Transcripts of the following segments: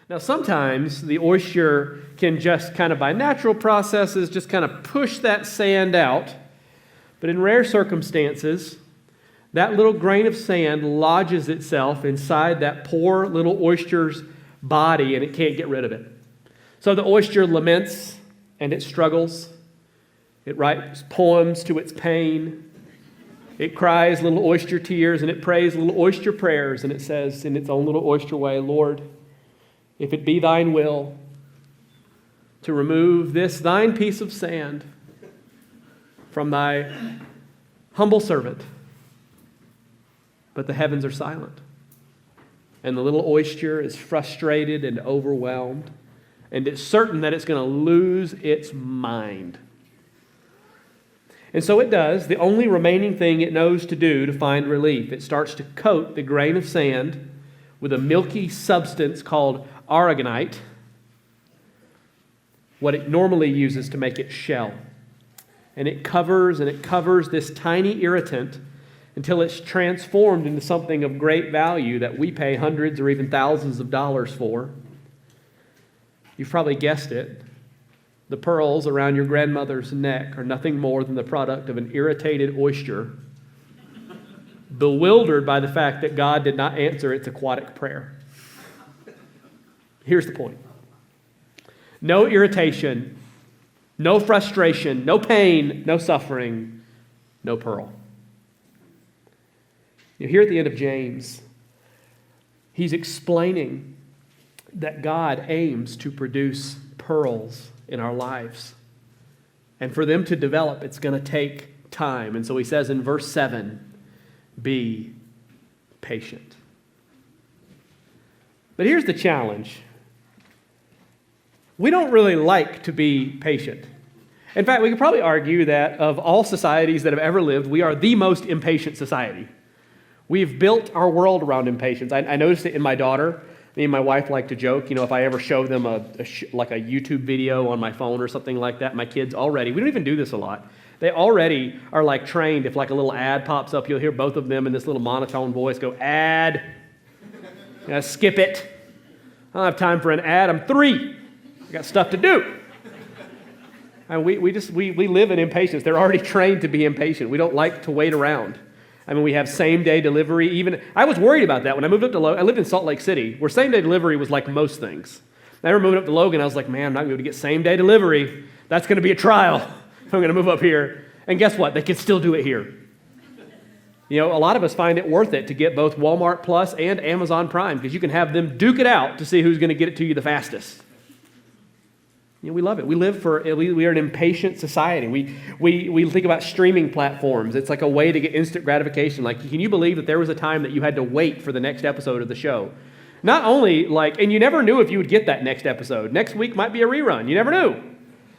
Now, sometimes the oyster can just kind of by natural processes just kind of push that sand out. But in rare circumstances, that little grain of sand lodges itself inside that poor little oyster's body and it can't get rid of it. So the oyster laments and it struggles. It writes poems to its pain. It cries little oyster tears and it prays little oyster prayers and it says in its own little oyster way, Lord, if it be thine will to remove this thine piece of sand from thy humble servant. But the heavens are silent. And the little oyster is frustrated and overwhelmed. And it's certain that it's going to lose its mind. And so it does the only remaining thing it knows to do to find relief. It starts to coat the grain of sand with a milky substance called aragonite, what it normally uses to make its shell. And it covers this tiny irritant until it's transformed into something of great value that we pay hundreds or even thousands of dollars for. You've probably guessed it. The pearls around your grandmother's neck are nothing more than the product of an irritated oyster, bewildered by the fact that God did not answer its aquatic prayer. Here's the point. No irritation, no frustration, no pain, no suffering, no pearl. Here at the end of James, he's explaining that God aims to produce pearls in our lives. And for them to develop, it's going to take time. And so he says in verse 7, be patient. But here's the challenge. We don't really like to be patient. In fact, we could probably argue that of all societies that have ever lived, we are the most impatient society. We've built our world around impatience. I noticed it in my daughter. Me and my wife like to joke, if I ever show them like a YouTube video on my phone or something like that, my kids already, we don't even do this a lot, they already are like trained. If like a little ad pops up, you'll hear both of them in this little monotone voice go, ad, skip it. I don't have time for an ad, I'm 3. I got stuff to do. And we live in impatience. They're already trained to be impatient. We don't like to wait around. We have same-day delivery. Even I was worried about that when I moved up to Logan. I lived in Salt Lake City, where same-day delivery was like most things. I remember moving up to Logan. I was like, man, I'm not going to be able to get same-day delivery. That's going to be a trial if I'm going to move up here. And guess what? They can still do it here. A lot of us find it worth it to get both Walmart Plus and Amazon Prime because you can have them duke it out to see who's going to get it to you the fastest. We love it. We are an impatient society. We think about streaming platforms. It's like a way to get instant gratification. Like, can you believe that there was a time that you had to wait for the next episode of the show? Not only and you never knew if you would get that next episode. Next week might be a rerun. You never knew.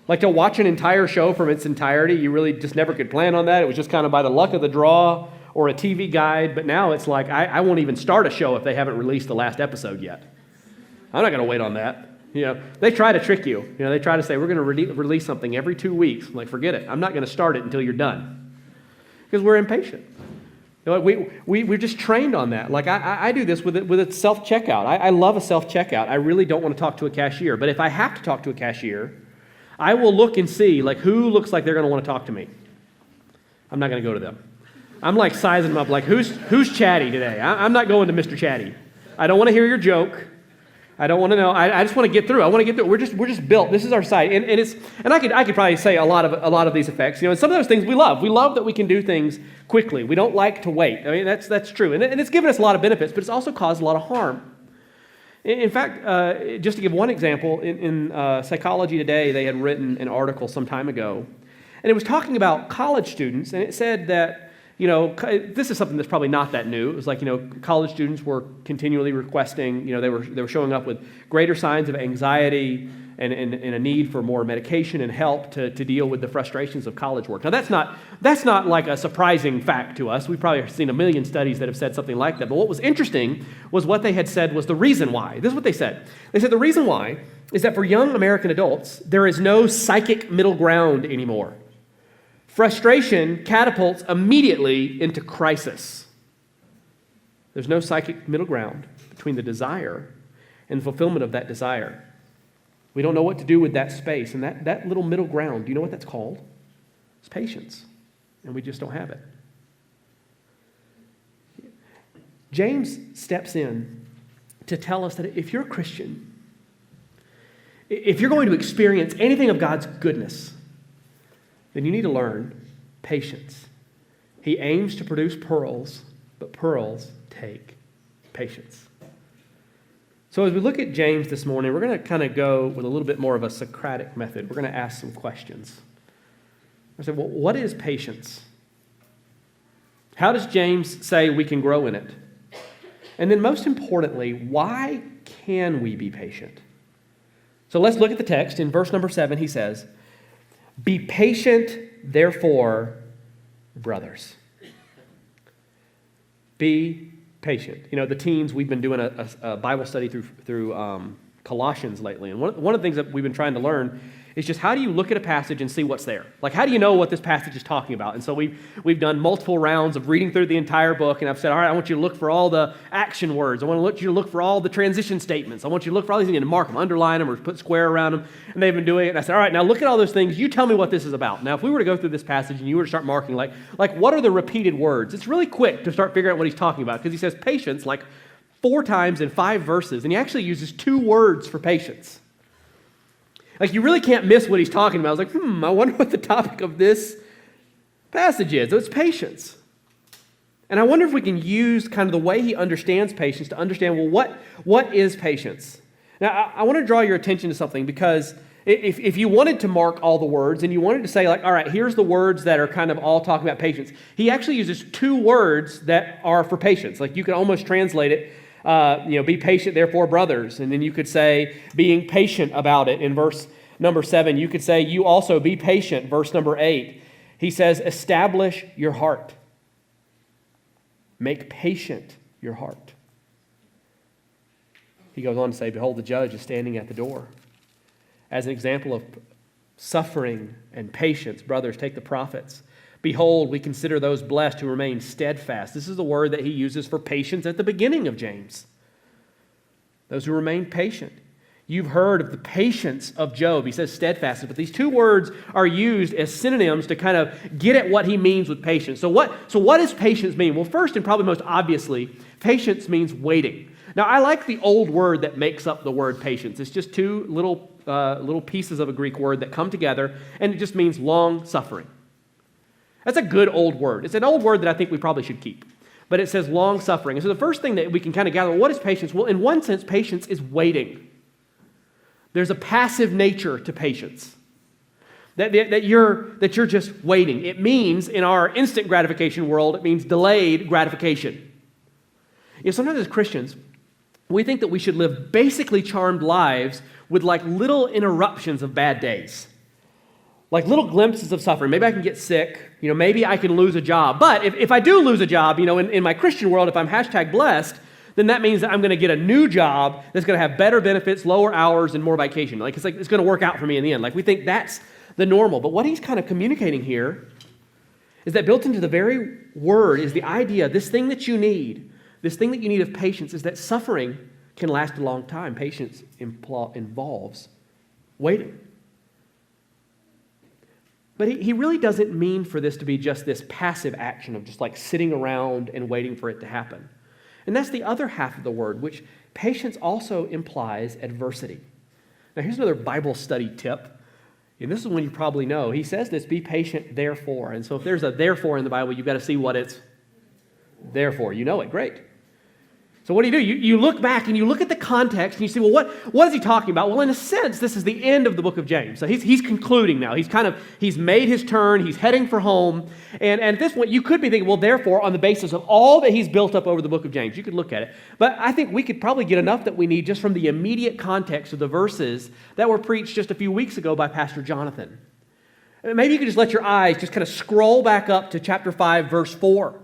Like to watch an entire show from its entirety, you really just never could plan on that. It was just kind of by the luck of the draw or a TV guide. But now it's like, I won't even start a show if they haven't released the last episode yet. I'm not going to wait on that. They try to trick you. They try to say, we're going to release something every 2 weeks. I'm like, forget it. I'm not going to start it until you're done. Because we're impatient. We're just trained on that. Like, I do this with a self-checkout. I love a self-checkout. I really don't want to talk to a cashier. But if I have to talk to a cashier, I will look and see, who looks like they're going to want to talk to me. I'm not going to go to them. I'm sizing them up, who's chatty today? I'm not going to Mr. Chatty. I don't want to hear your joke. I don't want to know. I just want to get through. I want to get through. We're just built. This is our site, and I could probably say a lot of these effects. And some of those things we love. We love that we can do things quickly. We don't like to wait. That's true, and it's given us a lot of benefits, but it's also caused a lot of harm. In fact, just to give one example, in Psychology Today, they had written an article some time ago, and it was talking about college students, and it said that. This is something that's probably not that new. It was college students were continually requesting, they were showing up with greater signs of anxiety and a need for more medication and help to deal with the frustrations of college work. Now, that's not like a surprising fact to us. We've probably seen a million studies that have said something like that. But what was interesting was what they had said was the reason why. This is what they said. They said the reason why is that for young American adults, there is no psychic middle ground anymore. Frustration catapults immediately into crisis. There's no psychic middle ground between the desire and fulfillment of that desire. We don't know what to do with that space. And that little middle ground, do you know what that's called? It's patience. And we just don't have it. James steps in to tell us that if you're a Christian, if you're going to experience anything of God's goodness, then you need to learn patience. He aims to produce pearls, but pearls take patience. So as we look at James this morning, we're going to kind of go with a little bit more of a Socratic method. We're going to ask some questions. I say, well, what is patience? How does James say we can grow in it? And then most importantly, why can we be patient? So let's look at the text. In verse number 7, he says, "Be patient, therefore, brothers." Be patient. You know, the teens, we've been doing a Bible study through Colossians lately. And one of the things that we've been trying to learn is just how do you look at a passage and see what's there? Like, how do you know what this passage is talking about? And so we've done multiple rounds of reading through the entire book, and I've said, all right, I want you to look for all the action words. I want you to look for all the transition statements. I want you to look for all these things and mark them, underline them, or put square around them. And they've been doing it. And I said, all right, now look at all those things. You tell me what this is about. Now, if we were to go through this passage and you were to start marking, like what are the repeated words? It's really quick to start figuring out what he's talking about, because he says patience like 4 times in 5 verses, and he actually uses 2 words for patience. Like, you really can't miss what he's talking about. I was like, I wonder what the topic of this passage is. So it's patience. And I wonder if we can use kind of the way he understands patience to understand, well, what is patience? Now, I want to draw your attention to something, because if you wanted to mark all the words and you wanted to say, like, all right, here's the words that are kind of all talking about patience, he actually uses 2 words that are for patience. Like, you can almost translate it, be patient, therefore, brothers. And then you could say, being patient about it in verse number 7. You could say, you also be patient, verse number 8. He says, establish your heart. Make patient your heart. He goes on to say, behold, the judge is standing at the door. As an example of suffering and patience, brothers, take the prophets. Behold, we consider those blessed who remain steadfast. This is the word that he uses for patience at the beginning of James. Those who remain patient. You've heard of the patience of Job. He says steadfast, but these 2 words are used as synonyms to kind of get at what he means with patience. So what does patience mean? Well, first and probably most obviously, patience means waiting. Now, I like the old word that makes up the word patience. It's just 2 little pieces of a Greek word that come together, and it just means long suffering. That's a good old word. It's an old word that I think we probably should keep. But it says long suffering. And so the first thing that we can kind of gather, what is patience? Well, in one sense, patience is waiting. There's a passive nature to patience. That you're just waiting. It means, in our instant gratification world, it means delayed gratification. Sometimes as Christians, we think that we should live basically charmed lives with like little interruptions of bad days. Like little glimpses of suffering. Maybe I can get sick. Maybe I can lose a job. But if I do lose a job, in my Christian world, if I'm #blessed, then that means that I'm going to get a new job that's going to have better benefits, lower hours, and more vacation. It's going to work out for me in the end. Like, we think that's the normal. But what he's kind of communicating here is that built into the very word is the idea, this thing that you need of patience, is that suffering can last a long time. Patience involves waiting. But he really doesn't mean for this to be just this passive action of just like sitting around and waiting for it to happen. And that's the other half of the word, which patience also implies adversity. Now, here's another Bible study tip. And this is one you probably know. He says this, be patient, therefore. And so if there's a therefore in the Bible, you've got to see what it's there for. You know it. Great. So what do? You look back and you look at the context and you see, well, what is he talking about? Well, in a sense, this is the end of the book of James. So he's concluding now. He's made his turn. He's heading for home. And at this point, you could be thinking, well, therefore, on the basis of all that he's built up over the book of James, you could look at it. But I think we could probably get enough that we need just from the immediate context of the verses that were preached just a few weeks ago by Pastor Jonathan. Maybe you could just let your eyes just kind of scroll back up to chapter 5, verse 4.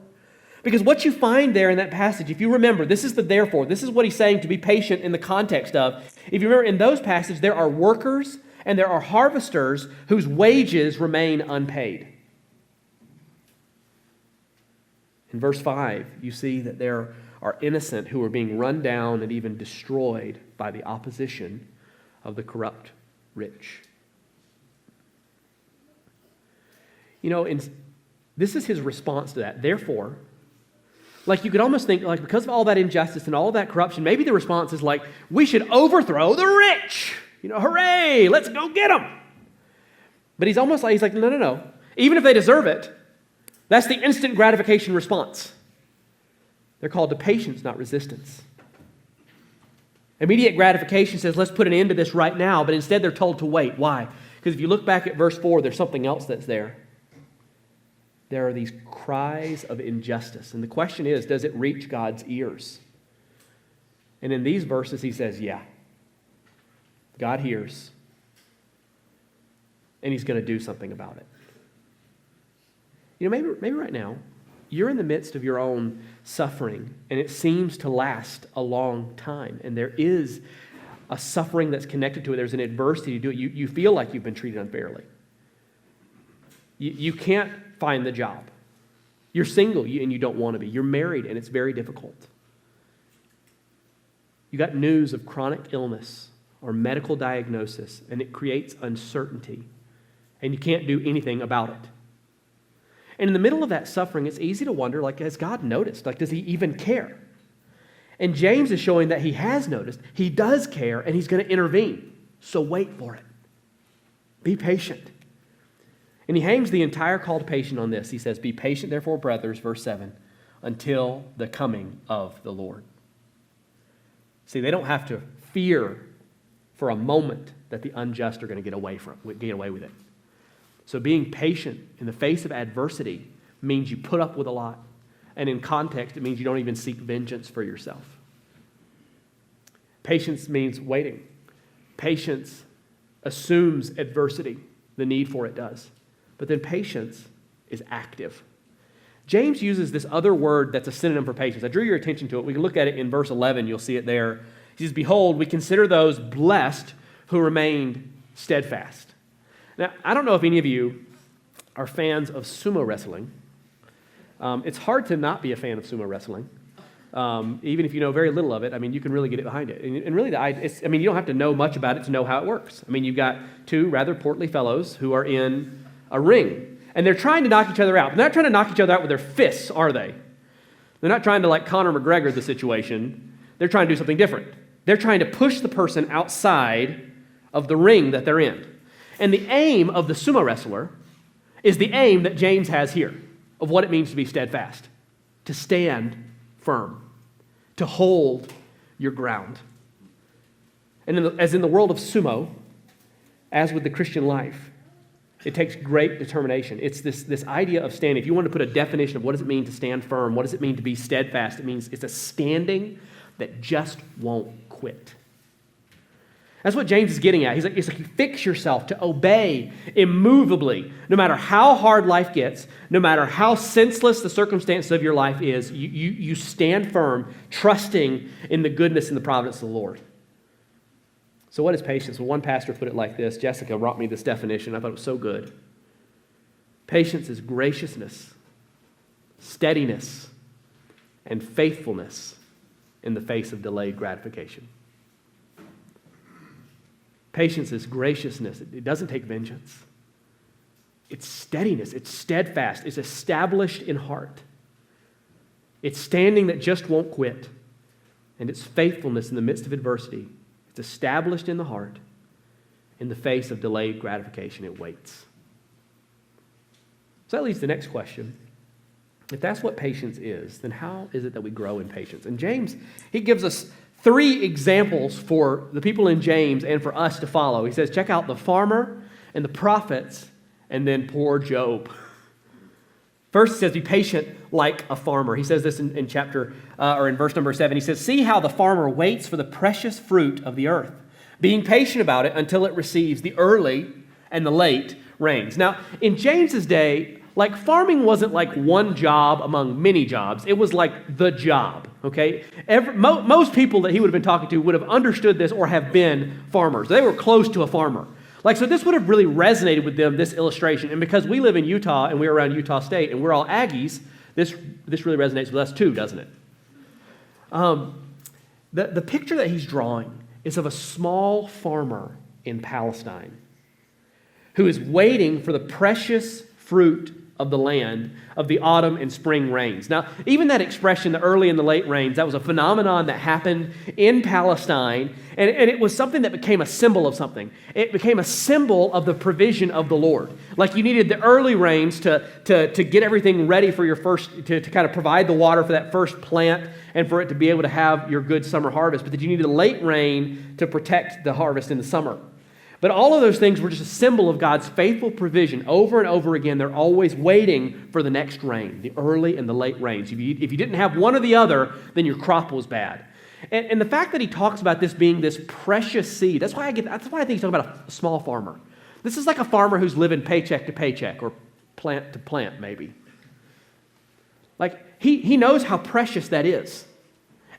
Because what you find there in that passage, if you remember, this is the therefore. This is what he's saying to be patient in the context of. If you remember, in those passages, there are workers and there are harvesters whose wages remain unpaid. In verse 5, you see that there are innocent who are being run down and even destroyed by the opposition of the corrupt rich. This is his response to that. Therefore, like you could almost think, like because of all that injustice and all of that corruption, maybe the response is like, we should overthrow the rich. Hooray, let's go get them. But he's like, no. Even if they deserve it, that's the instant gratification response. They're called to patience, not resistance. Immediate gratification says, let's put an end to this right now, but instead they're told to wait. Why? Because if you look back at verse 4, there's something else that's there. There are these cries of injustice. And the question is, does it reach God's ears? And in these verses, he says, yeah. God hears. And he's going to do something about it. Maybe right now, you're in the midst of your own suffering, and it seems to last a long time. And there is a suffering that's connected to it. There's an adversity to it. You feel like you've been treated unfairly. You can't find the job. You're single and you don't want to be. You're married and it's very difficult. You got news of chronic illness or medical diagnosis and it creates uncertainty and you can't do anything about it. And in the middle of that suffering, it's easy to wonder, has God noticed? Does he even care? And James is showing that he has noticed, he does care, and he's going to intervene. So wait for it. Be patient. And he hangs the entire call to patience on this. He says, be patient, therefore, brothers, verse 7, until the coming of the Lord. See, they don't have to fear for a moment that the unjust are going to get away with it. So being patient in the face of adversity means you put up with a lot. And in context, it means you don't even seek vengeance for yourself. Patience means waiting. Patience assumes adversity. The need for it does. But then patience is active. James uses this other word that's a synonym for patience. I drew your attention to it. We can look at it in verse 11. You'll see it there. He says, behold, we consider those blessed who remained steadfast. Now, I don't know if any of you are fans of sumo wrestling. It's hard to not be a fan of sumo wrestling. Even if you know very little of it, you can really get it behind it. And really, you don't have to know much about it to know how it works. You've got two rather portly fellows who are in a ring, and they're trying to knock each other out. They're not trying to knock each other out with their fists, are they? They're not trying to, like Conor McGregor, the situation. They're trying to do something different. They're trying to push the person outside of the ring that they're in. And the aim of the sumo wrestler is the aim that James has here of what it means to be steadfast, to stand firm, to hold your ground. And as in the world of sumo, as with the Christian life, it takes great determination. It's this idea of standing. If you want to put a definition of what does it mean to stand firm, what does it mean to be steadfast, it means it's a standing that just won't quit. That's what James is getting at. It's like you fix yourself to obey immovably. No matter how hard life gets, no matter how senseless the circumstances of your life is, you stand firm, trusting in the goodness and the providence of the Lord. So what is patience? Well, one pastor put it like this. Jessica brought me this definition. I thought it was so good. Patience is graciousness, steadiness, and faithfulness in the face of delayed gratification. Patience is graciousness. It doesn't take vengeance. It's steadiness. It's steadfast. It's established in heart. It's standing that just won't quit. And it's faithfulness in the midst of adversity. It's established in the heart. In the face of delayed gratification, it waits. So that leads to the next question. If that's what patience is, then how is it that we grow in patience? And James, he gives us 3 examples for the people in James and for us to follow. He says, check out the farmer and the prophets, and then poor Job. First, he says, be patient like a farmer. He says this in chapter, or in verse number 7. He says, see how the farmer waits for the precious fruit of the earth, being patient about it until it receives the early and the late rains. Now, in James's day, farming wasn't like one job among many jobs. It was like the job, okay? Most people that he would have been talking to would have understood this or have been farmers. They were close to a farmer. So this would have really resonated with them, this illustration. And because we live in Utah and we're around Utah State and we're all Aggies, this really resonates with us too, doesn't it? The picture that he's drawing is of a small farmer in Palestine who is waiting for the precious fruit of the land of the autumn and spring rains. Now, even that expression, the early and the late rains, that was a phenomenon that happened in Palestine, and it was something that became a symbol of something. It became a symbol of the provision of the Lord. Like you needed the early rains to get everything ready for your to kind of provide the water for that first plant and for it to be able to have your good summer harvest, but that you needed a late rain to protect the harvest in the summer. But all of those things were just a symbol of God's faithful provision. Over and over again, they're always waiting for the next rain, the early and the late rains. If you didn't have one or the other, then your crop was bad. And the fact that he talks about this being this precious seed, that's why I think he's talking about a small farmer. This is like a farmer who's living paycheck to paycheck or plant to plant, maybe. Like, he knows how precious that is.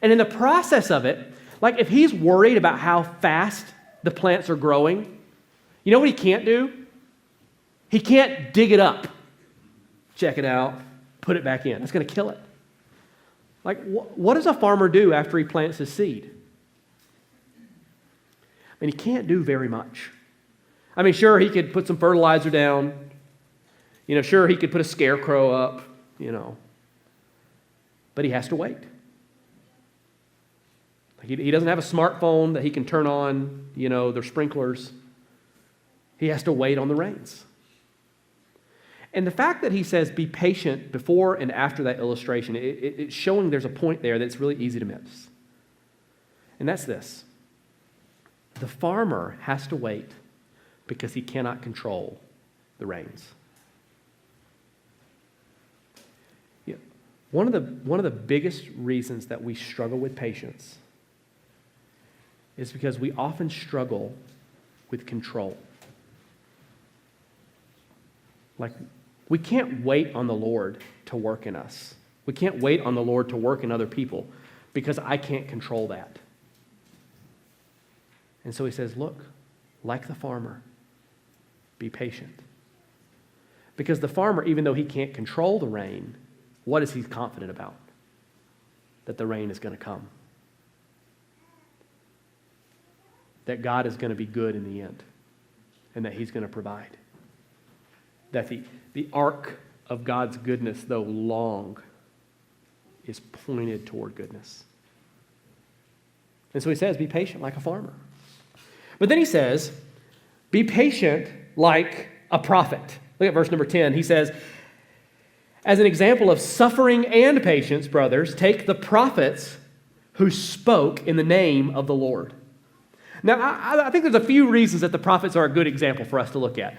And in the process of it, like if he's worried about how fast the plants are growing, you know what he can't do? He can't dig it up, check it out, put it back in. That's going to kill it. Like, what does a farmer do after he plants his seed? I mean, he can't do very much. I mean, sure, he could put some fertilizer down. You know, sure, he could put a scarecrow up, you know. But he has to wait. He doesn't have a smartphone that he can turn on, you know, their sprinklers. He has to wait on the rains. And the fact that he says be patient before and after that illustration, it's showing there's a point there that's really easy to miss. And that's this. The farmer has to wait because he cannot control the rains. Yeah. One of the biggest reasons that we struggle with patience is because we often struggle with control. Like, we can't wait on the Lord to work in us. We can't wait on the Lord to work in other people because I can't control that. And so he says, look, like the farmer, be patient. Because the farmer, even though he can't control the rain, what is he confident about? That the rain is going to come. That God is going to be good in the end, and that he's going to provide. That the arc of God's goodness, though long, is pointed toward goodness. And so he says, be patient like a farmer. But then he says, be patient like a prophet. Look at verse number 10. He says, as an example of suffering and patience, brothers, take the prophets who spoke in the name of the Lord. Now, I think there's a few reasons that the prophets are a good example for us to look at.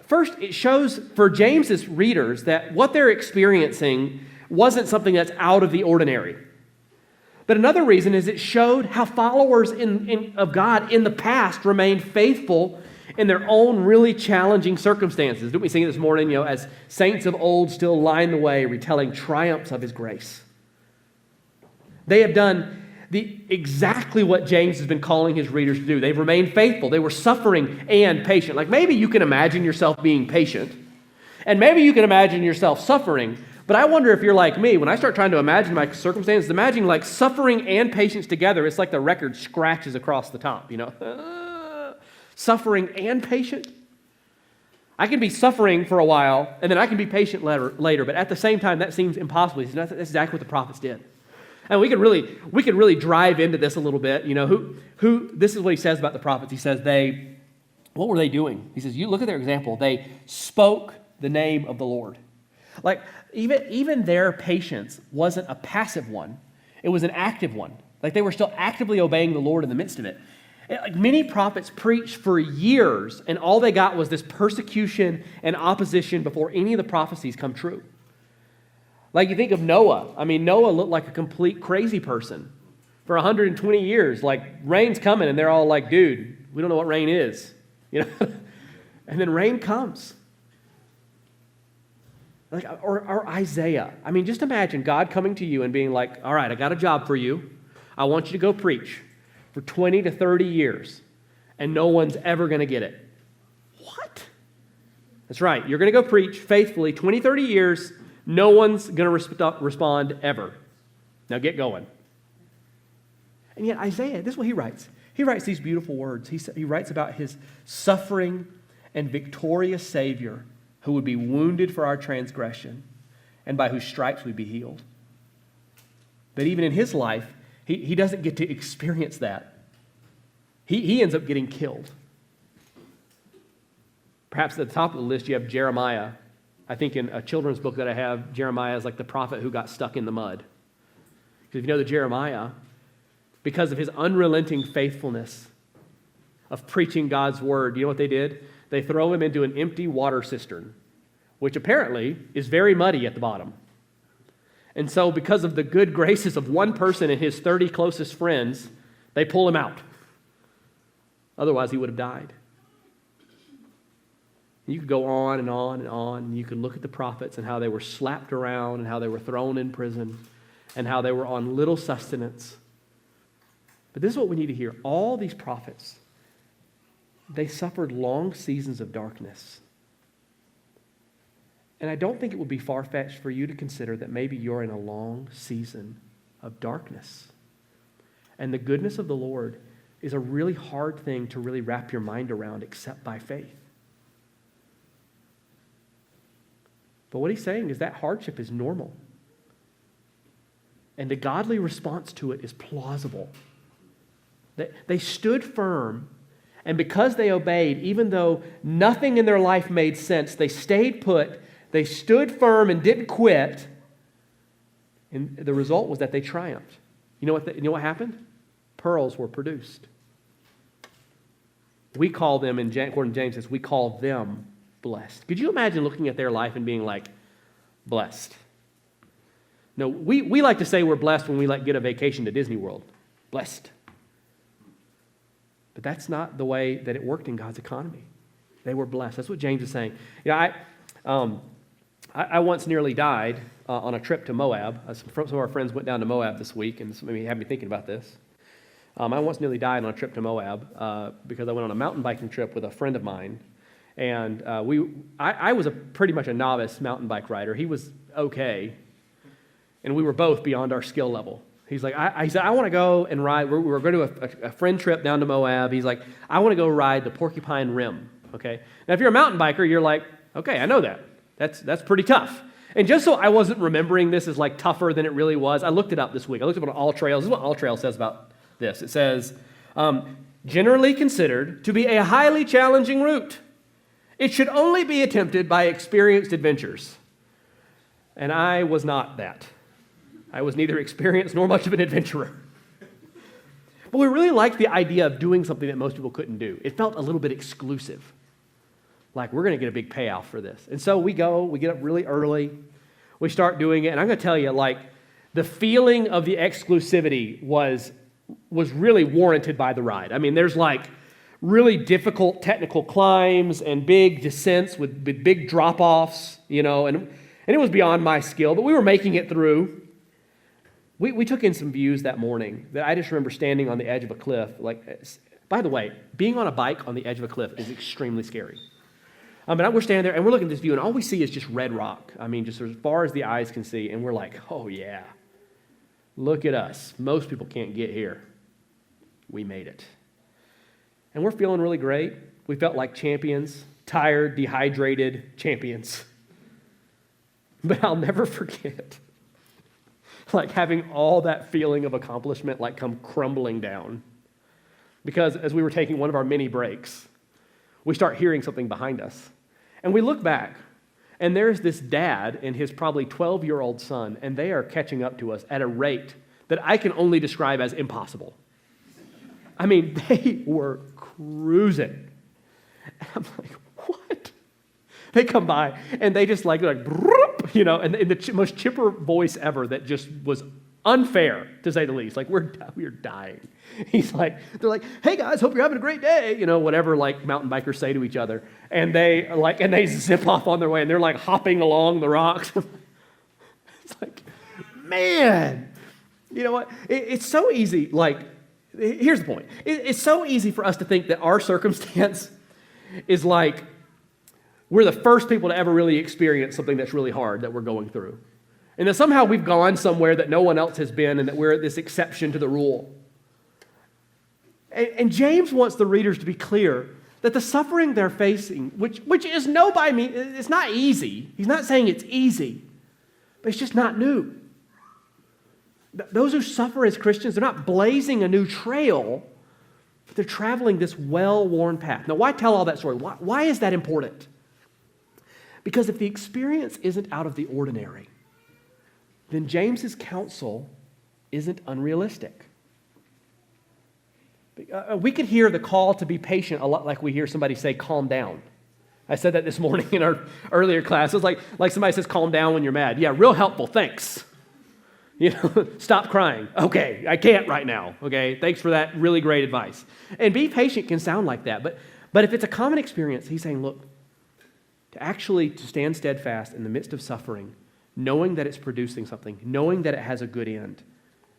First, it shows for James's readers that what they're experiencing wasn't something that's out of the ordinary. But another reason is it showed how followers of God in the past remained faithful in their own really challenging circumstances. Didn't we sing it this morning, as saints of old still line the way, retelling triumphs of his grace. They have done exactly what James has been calling his readers to do. They've remained faithful. They were suffering and patient. Like maybe you can imagine yourself being patient, and maybe you can imagine yourself suffering, but I wonder if you're like me. When I start trying to imagine my circumstances, imagine like suffering and patience together, it's like the record scratches across the top, Suffering and patient. I can be suffering for a while, and then I can be patient later, but at the same time, that seems impossible. That's exactly what the prophets did. And we could really drive into this a little bit. Who this is what he says about the prophets. He says what were they doing? He says, you look at their example. They spoke the name of the Lord. Like even their patience wasn't a passive one. It was an active one. Like they were still actively obeying the Lord in the midst of it. Like many prophets preached for years, and all they got was this persecution and opposition before any of the prophecies come true. Like you think of Noah. I mean, Noah looked like a complete crazy person for 120 years. Like rain's coming and they're all like, dude, we don't know what rain is. And then rain comes. Like, or Isaiah. I mean, just imagine God coming to you and being like, all right, I got a job for you. I want you to go preach for 20 to 30 years and no one's ever going to get it. What? That's right. You're going to go preach faithfully 20, 30 years. No one's going to respond ever. Now get going. And yet Isaiah, this is what he writes. He writes these beautiful words. He writes about his suffering and victorious Savior who would be wounded for our transgression and by whose stripes we'd be healed. But even in his life, he doesn't get to experience that. He ends up getting killed. Perhaps at the top of the list, you have Jeremiah. I think in a children's book that I have, Jeremiah is like the prophet who got stuck in the mud. Because if you know that Jeremiah, because of his unrelenting faithfulness of preaching God's word, you know what they did? They throw him into an empty water cistern, which apparently is very muddy at the bottom. And so because of the good graces of one person and his 30 closest friends, they pull him out. Otherwise, he would have died. You could go on and on and on, and you could look at the prophets and how they were slapped around and how they were thrown in prison and how they were on little sustenance. But this is what we need to hear. All these prophets, they suffered long seasons of darkness. And I don't think it would be far-fetched for you to consider that maybe you're in a long season of darkness. And the goodness of the Lord is a really hard thing to really wrap your mind around except by faith. But what he's saying is that hardship is normal. And the godly response to it is plausible. They stood firm, and because they obeyed, even though nothing in their life made sense, they stayed put, they stood firm and didn't quit, and the result was that they triumphed. You know what happened? Pearls were produced. We call them, according to James, says we call them blessed. Could you imagine looking at their life and being like, blessed? No, we like to say we're blessed when we get a vacation to Disney World. Blessed. But that's not the way that it worked in God's economy. They were blessed. That's what James is saying. I once nearly died on a trip to Moab. Some of our friends went down to Moab this week, and maybe had me thinking about this. I once nearly died on a trip to Moab because I went on a mountain biking trip with a friend of mine. And I was pretty much a novice mountain bike rider. He was okay. And we were both beyond our skill level. He's like, he said, I want to go and ride. We were going to a friend trip down to Moab. He's like, I want to go ride the Porcupine Rim. Okay. Now, if you're a mountain biker, you're like, okay, I know that. That's pretty tough. And just so I wasn't remembering this as like tougher than it really was, I looked it up this week. I looked up on All Trails. This is what All Trails says about this. It says, generally considered to be a highly challenging route. It should only be attempted by experienced adventurers. And I was not that. I was neither experienced nor much of an adventurer. But we really liked the idea of doing something that most people couldn't do. It felt a little bit exclusive. Like, we're going to get a big payoff for this. And so we get up really early, we start doing it, and I'm going to tell you, the feeling of the exclusivity was really warranted by the ride. I mean, there's really difficult technical climbs and big descents with big drop-offs, and it was beyond my skill, but we were making it through. We took in some views that morning that I just remember standing on the edge of a cliff. By the way, being on a bike on the edge of a cliff is extremely scary. We're standing there and we're looking at this view and all we see is just red rock. I mean, just as far as the eyes can see, and we're like, oh yeah, look at us. Most people can't get here. We made it. And we're feeling really great. We felt like champions, tired, dehydrated champions. But I'll never forget having all that feeling of accomplishment come crumbling down. Because as we were taking one of our mini breaks, we start hearing something behind us. And we look back, and there's this dad and his probably 12-year-old son, and they are catching up to us at a rate that I can only describe as impossible. I mean, they were cruising. And I'm like, what? They come by, and they just they're like, and in the most chipper voice ever that just was unfair, to say the least. We're dying. They're like, hey guys, hope you're having a great day. Whatever mountain bikers say to each other. And they zip off on their way, and they're hopping along the rocks. It's man, you know what? It's so easy. Here's the point. It's so easy for us to think that our circumstance is we're the first people to ever really experience something that's really hard that we're going through. And that somehow we've gone somewhere that no one else has been and that we're this exception to the rule. And James wants the readers to be clear that the suffering they're facing, which is no by me, it's not easy. He's not saying it's easy, but it's just not new. Those who suffer as Christians, they're not blazing a new trail, but they're traveling this well-worn path. Now, why tell all that story? Why is that important? Because if the experience isn't out of the ordinary, then James's counsel isn't unrealistic. We could hear the call to be patient a lot like we hear somebody say, calm down. I said that this morning in our earlier class. It was like somebody says, calm down when you're mad. Yeah, real helpful, thanks. Stop crying. Okay, I can't right now. Okay, thanks for that really great advice. And be patient can sound like that. But if it's a common experience, he's saying, look, to stand steadfast in the midst of suffering, knowing that it's producing something, knowing that it has a good end,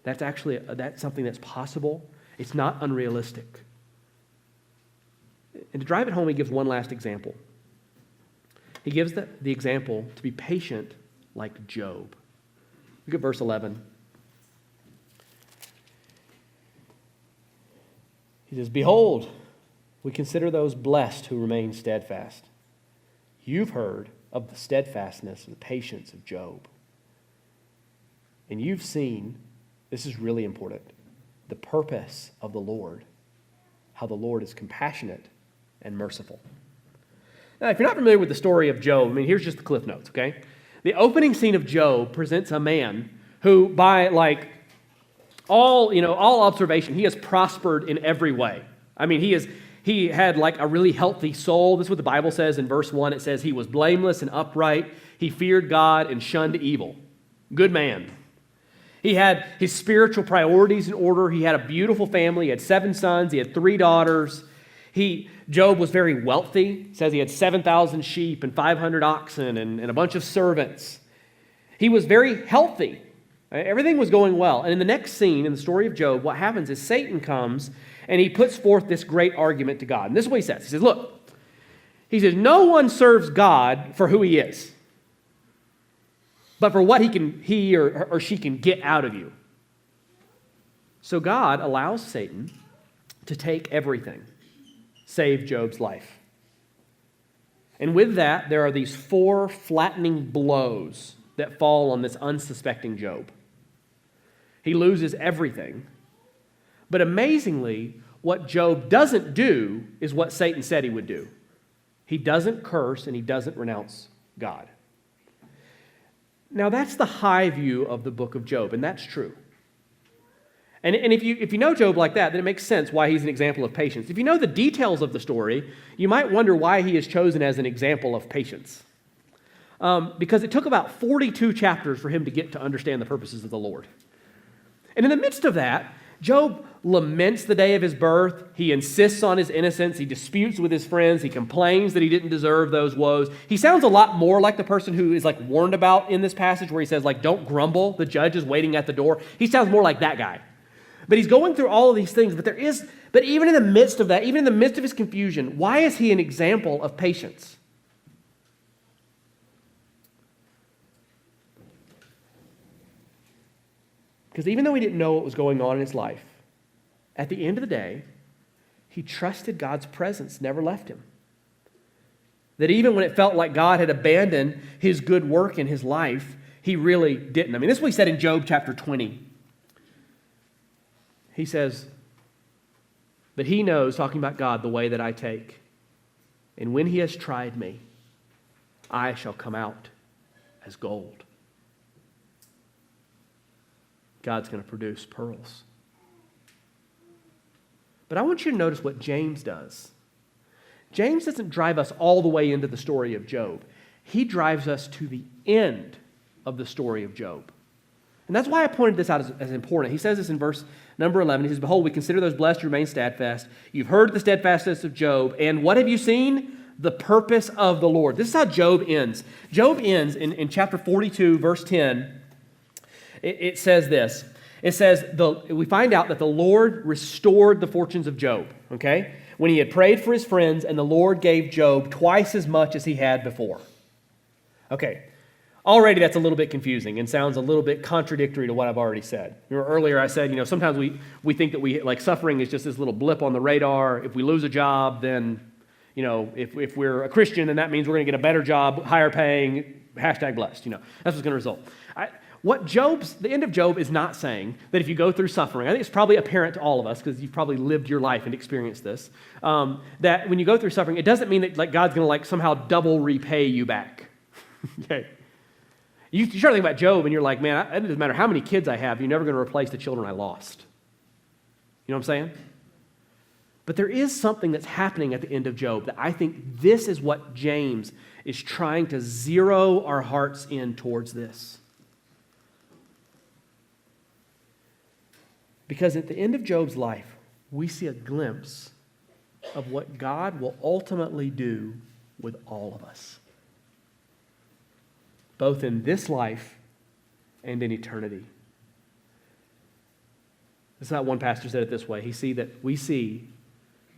that's something that's possible. It's not unrealistic. And to drive it home, he gives one last example. He gives the example to be patient like Job. Look at verse 11. He says, behold, we consider those blessed who remain steadfast. You've heard of the steadfastness and the patience of Job. And you've seen, this is really important, the purpose of the Lord, how the Lord is compassionate and merciful. Now, if you're not familiar with the story of Job, here's just the Cliff Notes, okay? The opening scene of Job presents a man who, by all observation, he has prospered in every way. He had a really healthy soul. This is what the Bible says in verse 1. It says he was blameless and upright. He feared God and shunned evil. Good man. He had his spiritual priorities in order. He had a beautiful family. He had 7 sons. He had 3 daughters. Job was very wealthy. It says he had 7,000 sheep and 500 oxen and a bunch of servants. He was very healthy. Everything was going well. And in the next scene, in the story of Job, what happens is Satan comes and he puts forth this great argument to God. And this is what he says. He says, look, no one serves God for who he is, but for what he or she can get out of you. So God allows Satan to take everything, save Job's life. And with that, there are these 4 flattening blows that fall on this unsuspecting Job. He loses everything. But amazingly, what Job doesn't do is what Satan said he would do. He doesn't curse and he doesn't renounce God. Now, that's the high view of the book of Job, and that's true. And if you know Job like that, then it makes sense why he's an example of patience. If you know the details of the story, you might wonder why he is chosen as an example of patience. Because it took about 42 chapters for him to get to understand the purposes of the Lord. And in the midst of that, Job laments the day of his birth. He insists on his innocence. He disputes with his friends. He complains that he didn't deserve those woes. He sounds a lot more like the person who is warned about in this passage where he says, don't grumble. The judge is waiting at the door. He sounds more like that guy. But he's going through all of these things. But even in the midst of that, even in the midst of his confusion, why is he an example of patience? Because even though he didn't know what was going on in his life, at the end of the day, he trusted God's presence never left him. That even when it felt like God had abandoned his good work in his life, he really didn't. This is what he said in Job chapter 20. He says, but he knows, talking about God, the way that I take. And when he has tried me, I shall come out as gold. God's going to produce pearls. But I want you to notice what James does. James doesn't drive us all the way into the story of Job. He drives us to the end of the story of Job. And that's why I pointed this out as important. He says this in verse number 11. He says, behold, we consider those blessed who remain steadfast. You've heard the steadfastness of Job. And what have you seen? The purpose of the Lord. This is how Job ends. Job ends in chapter 42, verse 10. It says this. It says, we find out that the Lord restored the fortunes of Job, okay? When he had prayed for his friends, and the Lord gave Job twice as much as he had before. Okay, Already that's a little bit confusing and sounds a little bit contradictory to what I've already said. Earlier I said, sometimes we think that suffering is just this little blip on the radar. If we lose a job, then, if we're a Christian, then that means we're going to get a better job, higher paying, #blessed. That's what's going to result. The end of Job is not saying that if you go through suffering, I think it's probably apparent to all of us because you've probably lived your life and experienced this, that when you go through suffering, it doesn't mean that God's going to somehow double repay you back. Okay. You start thinking about Job and you're like, man, it doesn't matter how many kids I have, you're never going to replace the children I lost. You know what I'm saying? But there is something that's happening at the end of Job that I think this is what James is trying to zero our hearts in towards this. Because at the end of Job's life, we see a glimpse of what God will ultimately do with all of us, both in this life and in eternity. This is how one pastor said it this way. We see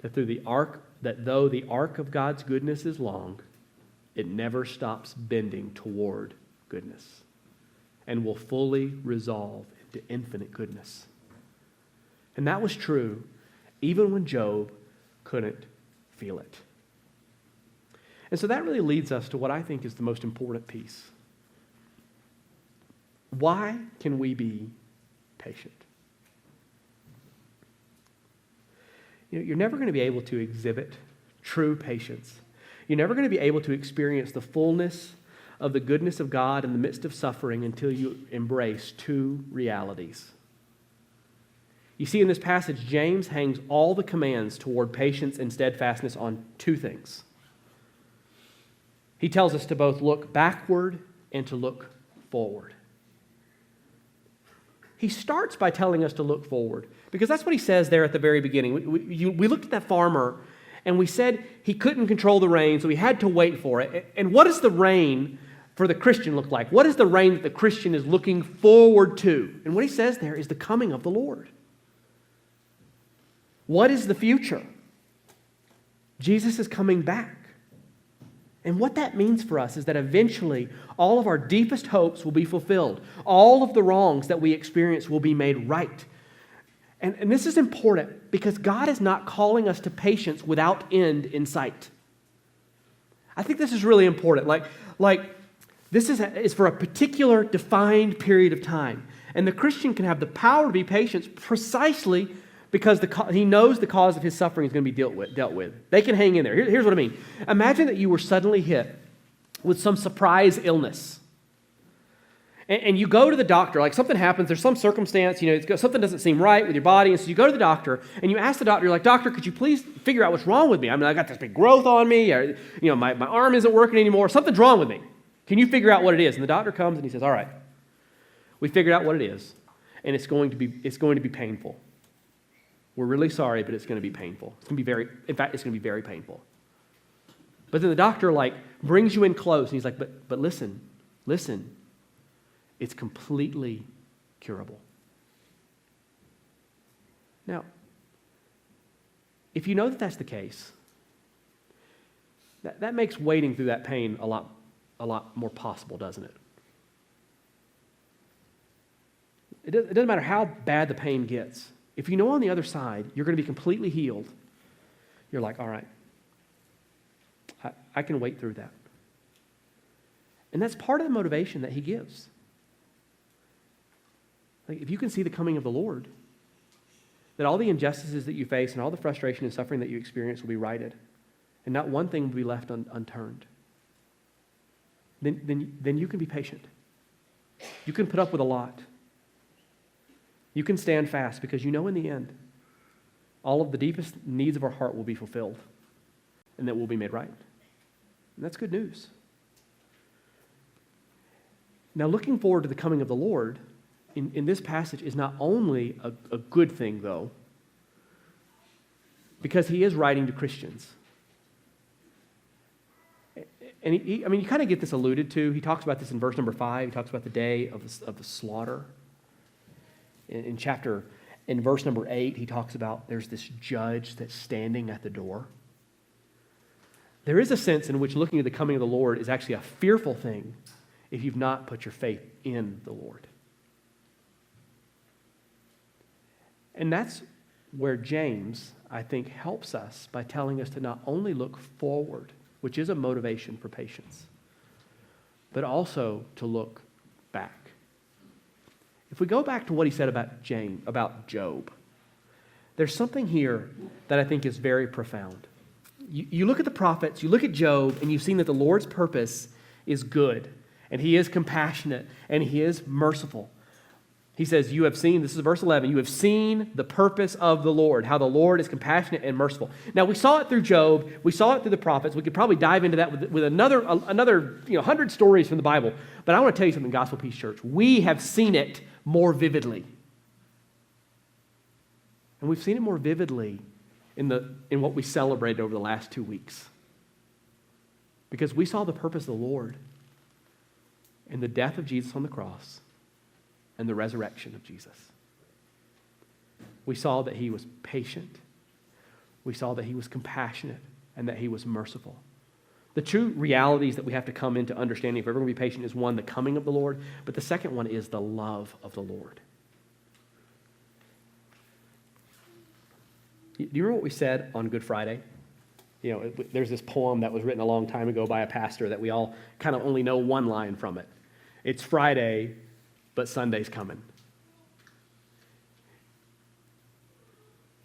that though the arc of God's goodness is long, it never stops bending toward goodness and will fully resolve into infinite goodness. And that was true even when Job couldn't feel it. And so that really leads us to what I think is the most important piece. Why can we be patient? You're never going to be able to exhibit true patience. You're never going to be able to experience the fullness of the goodness of God in the midst of suffering until you embrace two realities. You see, in this passage, James hangs all the commands toward patience and steadfastness on two things. He tells us to both look backward and to look forward. He starts by telling us to look forward, because that's what he says there at the very beginning. We looked at that farmer, and we said he couldn't control the rain, so he had to wait for it. And what does the rain for the Christian look like? What is the rain that the Christian is looking forward to? And what he says there is the coming of the Lord. What is the future? Jesus is coming back. And what that means for us is that eventually all of our deepest hopes will be fulfilled. All of the wrongs that we experience will be made right. And this is important because God is not calling us to patience without end in sight. I think this is really important. This is for a particular defined period of time. And the Christian can have the power to be patient precisely because he knows the cause of his suffering is going to be dealt with. They can hang in there. Here's what I mean. Imagine that you were suddenly hit with some surprise illness. And you go to the doctor, something happens, there's some circumstance, something doesn't seem right with your body, and so you go to the doctor, and you ask the doctor, you're like, doctor, could you please figure out what's wrong with me? I got this big growth on me, or, my arm isn't working anymore, something's wrong with me. Can you figure out what it is? And the doctor comes and he says, all right, we figured out what it is, and it's going to be painful. We're really sorry, but it's going to be painful. It's going to be very painful. But then the doctor brings you in close, and he's like, but listen, it's completely curable. Now, if you know that that's the case, that makes waiting through that pain a lot more possible, doesn't it? It doesn't matter how bad the pain gets. If you know on the other side you're going to be completely healed, you're like, all right, I can wait through that. And that's part of the motivation that he gives. If you can see the coming of the Lord, that all the injustices that you face and all the frustration and suffering that you experience will be righted, and not one thing will be left unturned, then you can be patient. You can put up with a lot. You can stand fast because you know in the end, all of the deepest needs of our heart will be fulfilled and that will be made right. And that's good news. Now, looking forward to the coming of the Lord in this passage is not only a good thing, though, because he is writing to Christians. And you kind of get this alluded to. He talks about this in verse number 5. He talks about the day of the slaughter. In verse number 8, he talks about there's this judge that's standing at the door. There is a sense in which looking at the coming of the Lord is actually a fearful thing if you've not put your faith in the Lord. And that's where James, I think, helps us by telling us to not only look forward, which is a motivation for patience, but also to look back. If we go back to what he said about Job, there's something here that I think is very profound. You look at the prophets, you look at Job, and you've seen that the Lord's purpose is good, and he is compassionate, and he is merciful. He says, you have seen, this is verse 11, you have seen the purpose of the Lord, how the Lord is compassionate and merciful. Now, we saw it through Job, we saw it through the prophets. We could probably dive into that with another 100 stories from the Bible. But I want to tell you something, Gospel Peace Church. We have seen it more vividly. And we've seen it more vividly in what we celebrated over the last 2 weeks. Because we saw the purpose of the Lord in the death of Jesus on the cross and the resurrection of Jesus. We saw that he was patient. We saw that he was compassionate and that he was merciful. The two realities that we have to come into understanding if we're going to be patient is one, the coming of the Lord, but the second one is the love of the Lord. Do you remember what we said on Good Friday? There's this poem that was written a long time ago by a pastor that we all kind of only know one line from it. It's Friday, but Sunday's coming.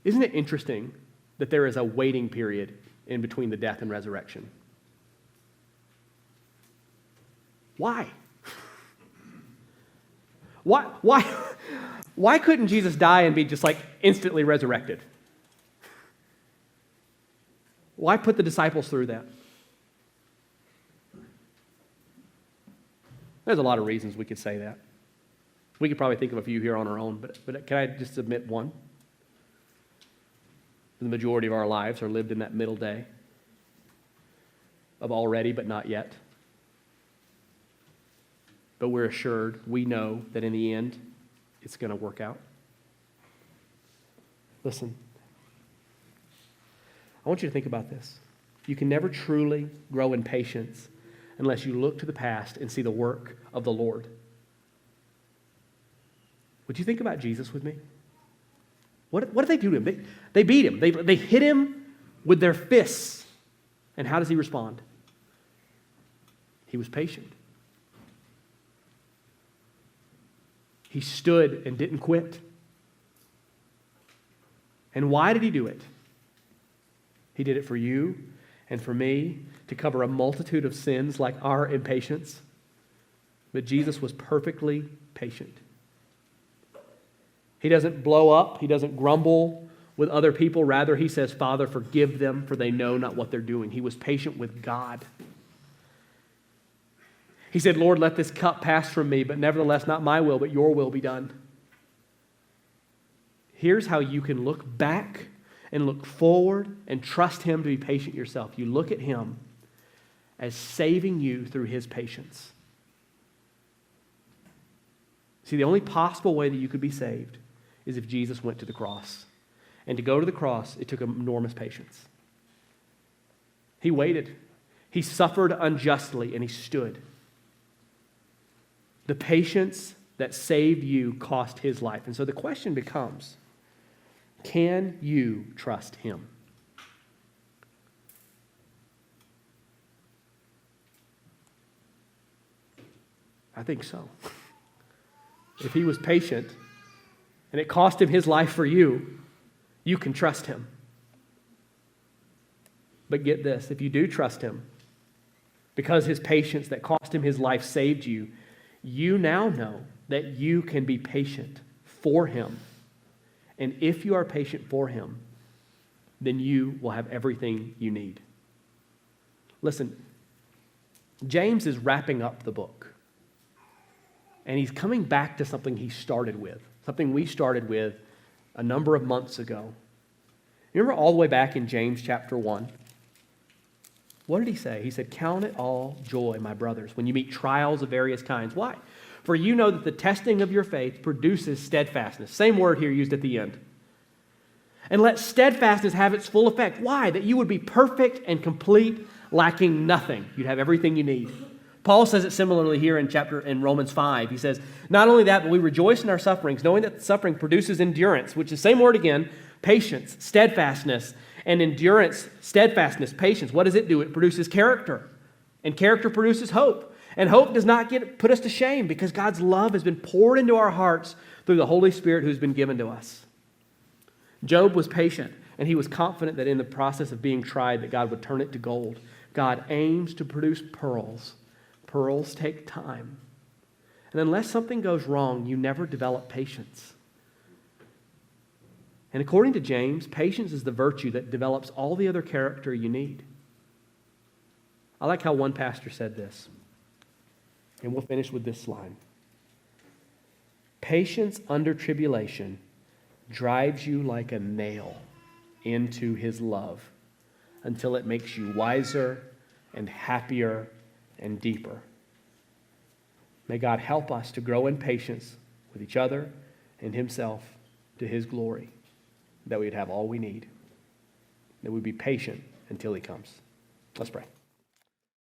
Isn't it interesting that there is a waiting period in between the death and resurrection? Why? Why couldn't Jesus die and be just like instantly resurrected? Why put the disciples through that? There's a lot of reasons we could say that. We could probably think of a few here on our own, but can I just submit one? The majority of our lives are lived in that middle day of already but not yet. But we're assured, we know that in the end, it's going to work out. Listen, I want you to think about this. You can never truly grow in patience unless you look to the past and see the work of the Lord. Would you think about Jesus with me? What did they do to him? They beat him. They hit him with their fists. And how does he respond? He was patient. He stood and didn't quit. And why did he do it? He did it for you and for me to cover a multitude of sins like our impatience. But Jesus was perfectly patient. He doesn't blow up. He doesn't grumble with other people. Rather, he says, Father, forgive them, for they know not what they're doing. He was patient with God. He said, Lord, let this cup pass from me, but nevertheless, not my will, but your will be done. Here's how you can look back and look forward and trust him to be patient yourself. You look at him as saving you through his patience. See, the only possible way that you could be saved is if Jesus went to the cross. And to go to the cross, it took enormous patience. He waited. He suffered unjustly, and he stood. The patience that saved you cost his life. And so the question becomes, can you trust him? I think so. If he was patient and it cost him his life for you, you can trust him. But get this, if you do trust him, because his patience that cost him his life saved you, you now know that you can be patient for him. And if you are patient for him, then you will have everything you need. Listen, James is wrapping up the book. And he's coming back to something he started with, something we started with a number of months ago. You remember all the way back in James chapter 1? What did he say? He said, count it all joy, my brothers, when you meet trials of various kinds. Why? For you know that the testing of your faith produces steadfastness. Same word here used at the end. And let steadfastness have its full effect. Why? That you would be perfect and complete, lacking nothing. You'd have everything you need. Paul says it similarly here in Romans 5. He says, not only that, but we rejoice in our sufferings, knowing that suffering produces endurance, which is the same word again, patience, steadfastness, and endurance, steadfastness, patience. What does it do? It produces character, and character produces hope. And hope does not put us to shame because God's love has been poured into our hearts through the Holy Spirit who's been given to us. Job was patient, and he was confident that in the process of being tried that God would turn it to gold. God aims to produce pearls. Pearls take time. And unless something goes wrong, you never develop patience. And according to James, patience is the virtue that develops all the other character you need. I like how one pastor said this, and we'll finish with this line. Patience under tribulation drives you like a nail into his love until it makes you wiser and happier and deeper. May God help us to grow in patience with each other and himself to his glory, that we'd have all we need, that we'd be patient until he comes. Let's pray.